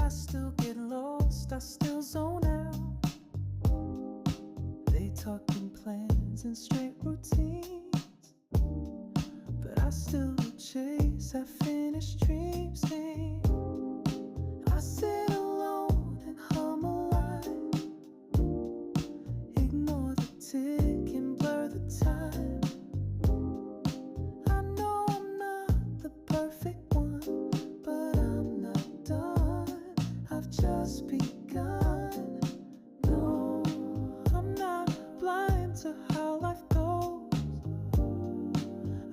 I still get lost, I still zone out. They talking plans and straight routines, but I still chase that finished dream scene. I sit alone and hum a line, ignore the tick and blur the time. I know I'm not the perfect one, but I'm not done, I've just begun. No, I'm not blind to how life goes,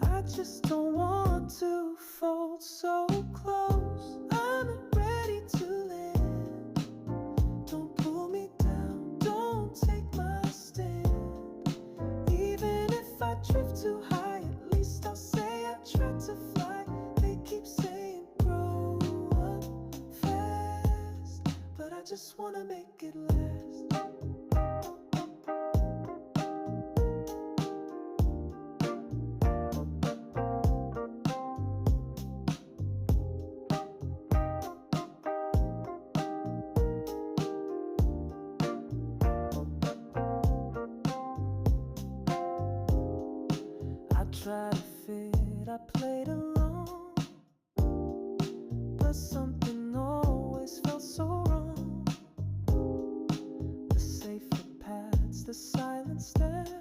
I just don't want to fold so close. I'm not ready to land, don't pull me down, don't take my stand. Even if I drift too high, at least I'll say I tried to fly. They keep saying grow up fast, but I just wanna make it last. I tried to fit, I played along, but something always felt so wrong. The safer paths, the silent steps,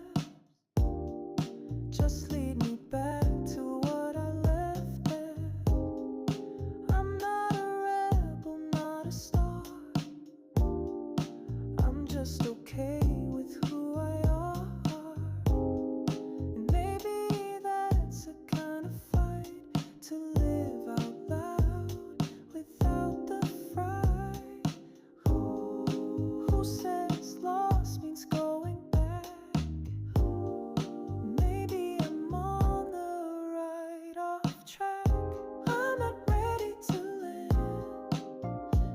just lead me back to what I left there. I'm not a rebel, not a star, I'm just okay with who I are. And maybe that's a kind of fight, to live out loud without the fright. Who says lost means going back? Maybe I'm on the right off track. I'm not ready to land,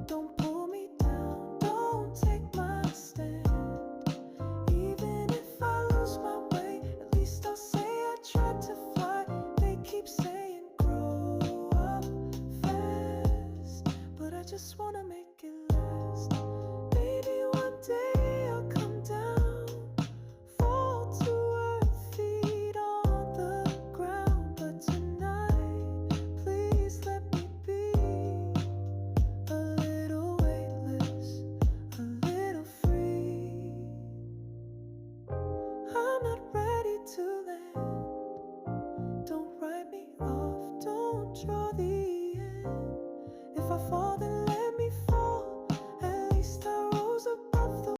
don't pull me down, don't take my stand. Even if I lose my way, at least I'll say I tried to fly. They keep saying grow up fast, but I just want